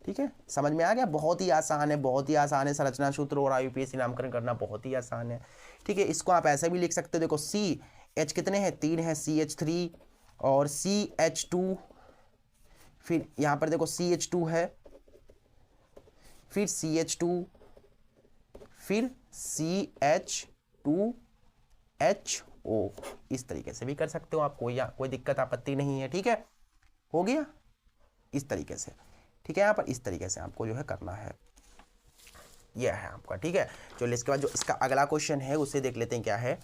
ठीक है, समझ में आ गया? बहुत ही आसान है, बहुत ही आसान है। संरचना सूत्र और IUPAC नामकरण करना बहुत ही आसान है। ठीक है, इसको आप ऐसे भी लिख सकते हो। देखो, CH कितने हैं? 3 है, CH3 और CH2। फिर यहाँ पर देखो CH2 है, फिर CH2, फिर CH2HO O। इस तरीके से भी कर सकते हो आप, कोई दिक्कत आपत्ति नहीं है। ठीक है, हो गया इस तरीके से। ठीक है, यहाँ पर इस तरीके से आपको जो है करना है, यह है आपका। ठीक है, चलिए इसके बाद जो इसका अगला क्वेश्चन है उसे देख लेते हैं क्या है।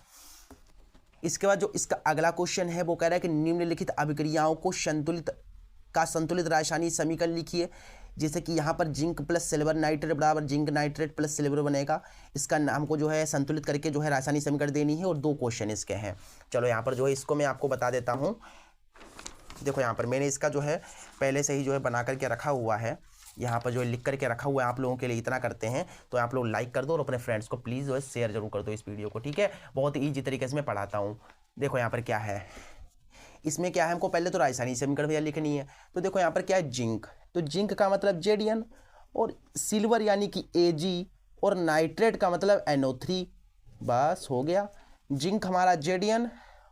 इसके बाद जो इसका अगला क्वेश्चन है वो कह रहा है कि निम्नलिखित अभिक्रियाओं को संतुलित रासायनिक समीकरण लिखिए। जैसे कि यहाँ पर जिंक प्लस सिल्वर नाइट्रेट बराबर जिंक नाइट्रेट प्लस सिल्वर बनेगा। इसका नाम को जो है संतुलित करके जो है रासायनिक समीकरण देनी है और 2 क्वेश्चन इसके हैं। चलो यहाँ पर जो है इसको मैं आपको बता देता हूँ। देखो यहाँ पर मैंने इसका जो है पहले से ही जो है बना करके रखा हुआ है, यहाँ पर जो है लिख करके रखा हुआ है आप लोगों के लिए। इतना करते हैं तो आप लोग लाइक कर दो और अपने फ्रेंड्स को प्लीज़ जो है शेयर जरूर कर दो इस वीडियो को। ठीक है, बहुत ईजी तरीके से मैं पढ़ाता हूँ। देखो यहाँ पर क्या है, इसमें क्या है, हमको पहले तो रासायनिक समीकरण भैया लिखनी है। तो देखो यहाँ पर क्या है, जिंक, तो जिंक का मतलब जेडियन, और सिल्वर यानी कि एजी, और नाइट्रेट का मतलब NO3। बस हो गया, जिंक हमारा जेडियन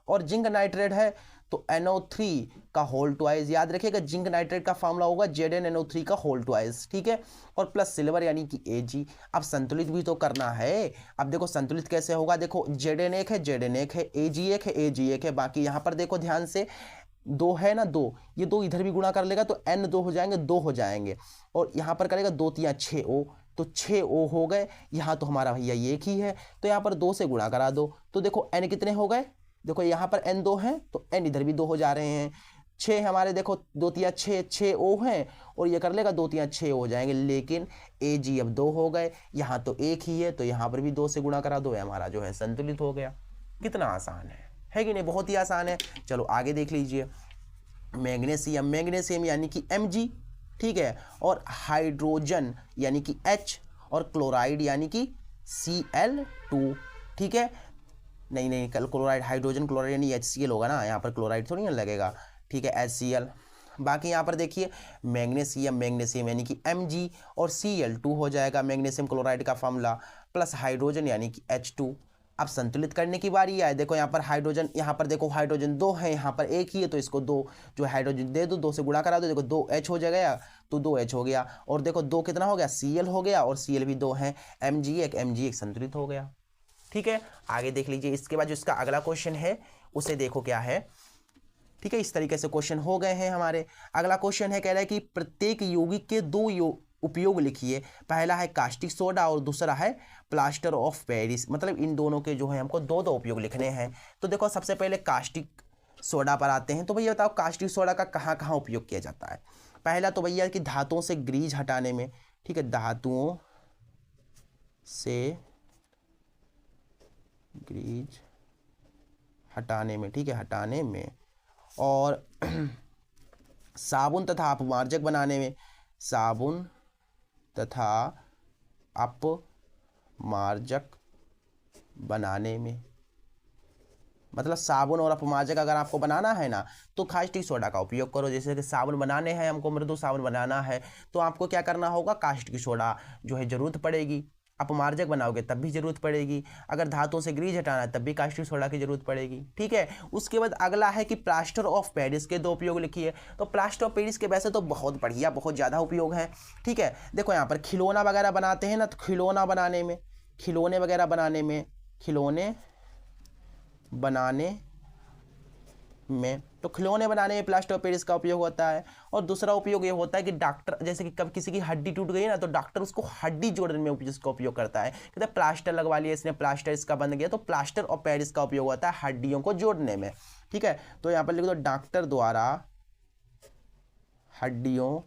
और जिंक नाइट्रेट है तो NO3 का होल ट्वाइस। याद रखिएगा जिंक नाइट्रेट का फॉर्मूला होगा ZnNO3 का होल ट्वाइस। ठीक है, और प्लस सिल्वर यानी कि Ag। अब संतुलित भी तो करना है। अब देखो संतुलित कैसे होगा, देखो Zn एक है, Zn एक है, Ag एक है, Ag एक है। बाकी यहाँ पर देखो ध्यान से 2 है ना, 2, ये 2 इधर भी गुणा कर लेगा तो N 2 हो जाएंगे, 2 हो जाएंगे। और यहाँ पर करेगा 2 3 6 O, तो 6 O हो गए। यहाँ तो हमारा भैया ये एक ही है तो यहाँ पर 2 से गुणा करा दो। तो देखो N कितने हो गए, देखो यहाँ पर N 2 हैं तो N इधर भी 2 हो जा रहे हैं। 6 हमारे देखो 2 3 6 O हैं, और ये कर लेगा 2 3 6 हो जाएंगे। लेकिन Ag अब 2 हो गए, यहाँ तो एक ही है तो यहाँ पर भी 2 से गुणा करा दो, हमारा जो है संतुलित हो गया। कितना आसान है कि नहीं, बहुत ही आसान है। चलो आगे देख लीजिए, मैग्नीशियम यानी कि Mg। ठीक है, और हाइड्रोजन यानी कि H, और क्लोराइड यानी कि Cl2। ठीक है, नहीं कल क्लोराइड, हाइड्रोजन क्लोराइड यानी HCl होगा ना, यहाँ पर क्लोराइड थोड़ी ना लगेगा। ठीक है, HCl। बाकी यहाँ पर देखिए मैग्नीशियम यानी कि Mg, और Cl2 हो जाएगा मैग्नीशियम क्लोराइड का फॉर्मूला, प्लस हाइड्रोजन यानी कि H2। अब संतुलित करने की बारी आए। देखो यहाँ पर हाइड्रोजन, यहाँ पर देखो हाइड्रोजन 2 है, यहाँ पर एक ही है तो इसको 2 जो हाइड्रोजन दे दो, 2 से गुणा करा दो। देखो 2H हो जाएगा तो 2H हो गया, और देखो 2 कितना हो गया, Cl हो गया, और Cl भी 2 है, Mg एक संतुलित हो गया। ठीक है, आगे देख लीजिए। इसके बाद जो इसका अगला क्वेश्चन है उसे देखो क्या है। ठीक है, इस तरीके से क्वेश्चन हो गए हैं हमारे। अगला क्वेश्चन है, कह रहा है कि प्रत्येक यौगिक के 2 उपयोग लिखिए। पहला है कास्टिक सोडा और दूसरा है प्लास्टर ऑफ पेरिस। मतलब इन दोनों के जो है हमको 2 उपयोग लिखने हैं। तो देखो सबसे पहले कास्टिक सोडा पर आते हैं। तो भैया बताओ कास्टिक सोडा का कहाँ कहाँ उपयोग किया जाता है। पहला तो भैया कि धातुओं से ग्रीज हटाने में। ठीक है, धातुओं से ग्रीज हटाने में। ठीक है, हटाने में, और साबुन तथा अपमार्जक बनाने में। साबुन तथा अपमार्जक बनाने में, मतलब साबुन और अपमार्जक अगर आपको बनाना है ना तो कास्टिक सोडा का उपयोग करो। जैसे कि साबुन बनाने हैं हमको, मृदु साबुन बनाना है तो आपको क्या करना होगा, कास्टिक सोडा जो है जरूरत पड़ेगी। अपमार्जक बनाओगे तब भी जरूरत पड़ेगी। अगर धातुओं से ग्रीज हटाना है तब भी कास्टिक सोडा की जरूरत पड़ेगी। ठीक है, उसके बाद अगला है कि प्लास्टर ऑफ पेरिस के 2 उपयोग लिखिए। तो प्लास्टर ऑफ पेरिस के वैसे तो बहुत बढ़िया, बहुत ज़्यादा उपयोग है। ठीक है, देखो यहाँ पर खिलौना वगैरह बनाते हैं ना, तो खिलौना बनाने में, खिलौने वगैरह बनाने में, खिलौने बनाने में, तो खिलौने बनाने में प्लास्टर ऑफ पेरिस का उपयोग होता है। और दूसरा उपयोग ये होता है कि डॉक्टर, जैसे कि कब किसी की हड्डी टूट गई ना तो डॉक्टर उसको हड्डी जोड़ने में इसका उपयोग करता है। कहते हैं प्लास्टर लगवा लिया इसने, प्लास्टर इसका बन गया, तो प्लास्टर ऑफ पेरिस का उपयोग होता है हड्डियों को जोड़ने में। ठीक है, तो यहाँ पर लिख दो डॉक्टर द्वारा हड्डियों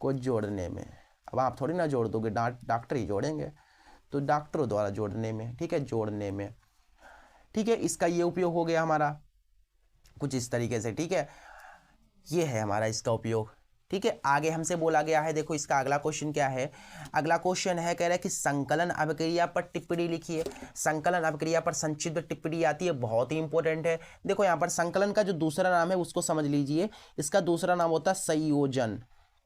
को जोड़ने में। अब आप थोड़ी ना जोड़ दोगे, डॉक्टर ही जोड़ेंगे, तो डॉक्टरों द्वारा जोड़ने में। ठीक है, जोड़ने में। ठीक है, इसका ये उपयोग हो गया हमारा कुछ इस तरीके से। ठीक है, ये है हमारा इसका उपयोग। ठीक है, आगे हमसे बोला गया है, देखो इसका अगला क्वेश्चन क्या है। अगला क्वेश्चन है, कह रहा है कि संकलन अभिक्रिया पर टिप्पणी लिखिए। संकलन अभिक्रिया पर संक्षिप्त टिप्पणी आती है, बहुत ही इंपॉर्टेंट है। देखो यहाँ पर संकलन का जो दूसरा नाम है उसको समझ लीजिए। इसका दूसरा नाम होता है संयोजन।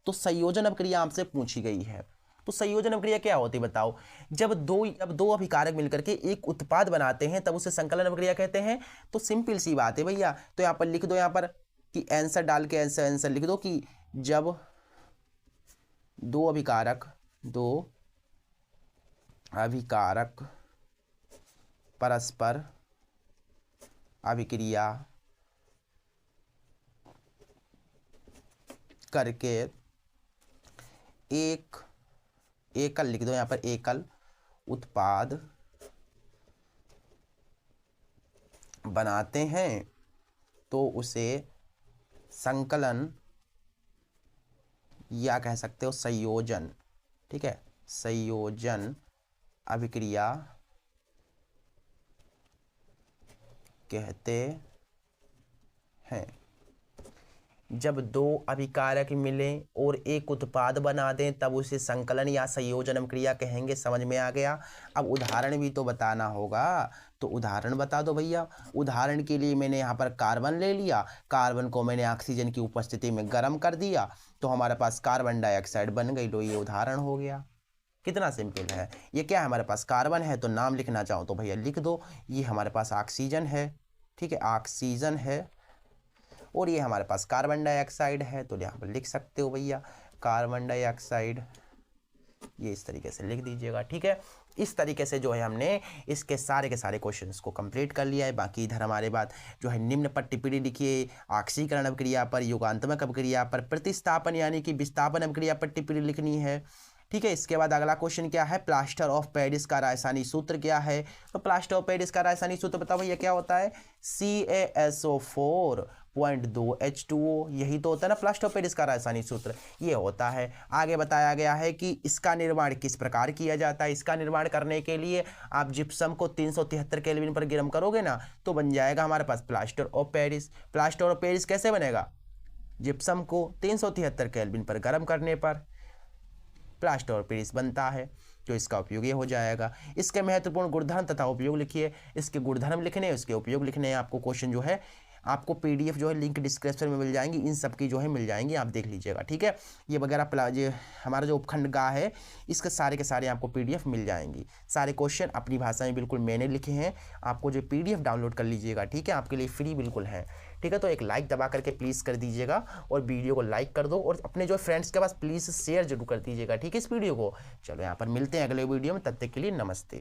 तो संयोजन अभिक्रिया आपसे पूछी गई है। तो संयोजन अभिक्रिया क्या होती है बताओ। जब दो अभिकारक मिलकर के एक उत्पाद बनाते हैं तब उसे संकलन अभिक्रिया कहते हैं। तो सिंपल सी बात है भैया। तो यहाँ पर लिख दो, यहाँ पर कि आंसर डाल के आंसर लिख दो कि जब दो अभिकारक परस्पर अभिक्रिया करके एक एकल लिख दो यहाँ पर, एकल उत्पाद बनाते हैं तो उसे संकलन या कह सकते हो संयोजन, ठीक है, संयोजन अभिक्रिया कहते हैं। जब दो अभिकारक मिलें और एक उत्पाद बना दें तब उसे संकलन या संयोजन अभिक्रिया कहेंगे। समझ में आ गया। अब उदाहरण भी तो बताना होगा, तो उदाहरण बता दो भैया। उदाहरण के लिए मैंने यहाँ पर कार्बन ले लिया, कार्बन को मैंने ऑक्सीजन की उपस्थिति में गर्म कर दिया तो हमारे पास कार्बन डाइऑक्साइड बन गई। लो ये उदाहरण हो गया। कितना सिंपल है। ये क्या है, हमारे पास कार्बन है तो नाम लिखना चाहो तो भैया लिख दो। ये हमारे पास ऑक्सीजन है, ठीक है, ऑक्सीजन है, और ये हमारे पास कार्बन डाइऑक्साइड है तो यहाँ पर लिख सकते हो भैया कार्बन डाइऑक्साइड। ये इस तरीके से लिख दीजिएगा, ठीक है। इस तरीके से जो है हमने इसके सारे के सारे क्वेश्चंस को कंप्लीट कर लिया है। बाकी इधर हमारे बात जो है निम्न पर टिप्पणी लिखिए, ऑक्सीकरण अभिक्रिया पर, युगांतमक अभिक्रिया पर, प्रतिस्थापन यानी कि विस्थापन अभिक्रिया पर टिप्पणी लिखनी है, ठीक है। इसके बाद अगला क्वेश्चन क्या है, प्लास्टर ऑफ पेरिस का रासायनिक सूत्र क्या है। तो प्लास्टर ऑफ पेरिस का रासायनिक सूत्र बताओ भैया क्या होता है, CaSO4.2H2O। यही तो होता है ना प्लास्टर ऑफ पेरिस का रासायनिक सूत्र, ये होता है। आगे बताया गया है कि इसका निर्माण किस प्रकार किया जाता है। इसका निर्माण करने के लिए आप जिप्सम को 373 केल्विन पर गर्म करोगे ना तो बन जाएगा हमारे पास plaster of Paris. Plaster of Paris कैसे बनेगा, जिप्सम को 373 केल्विन पर गर्म करने पर प्लास्टर ऑफ पेरिस बनता है, जो इसका उपयोग ये हो जाएगा। इसके महत्वपूर्ण गुणधर्म तथा उपयोग लिखिए। इसके गुणधर्म लिखने, इसके उपयोग लिखने हैं। आपको क्वेश्चन जो है आपको PDF जो है लिंक डिस्क्रिप्शन में मिल जाएंगी, इन सब की जो है मिल जाएंगी, आप देख लीजिएगा, ठीक है। ये वगैरह ये हमारा जो उपखंड गा है इसके सारे के सारे आपको PDF मिल जाएंगी। सारे क्वेश्चन अपनी भाषा में बिल्कुल मैंने लिखे हैं, आपको जो PDF डाउनलोड कर लीजिएगा, ठीक है, आपके लिए फ्री बिल्कुल है, ठीक है। तो एक लाइक दबा करके प्लीज़ कर दीजिएगा और वीडियो को लाइक कर दो और अपने जो फ्रेंड्स के पास प्लीज़ शेयर जरूर कर दीजिएगा, ठीक है, इस वीडियो को। चलो यहाँ पर मिलते हैं अगले वीडियो में, तब तक के लिए नमस्ते।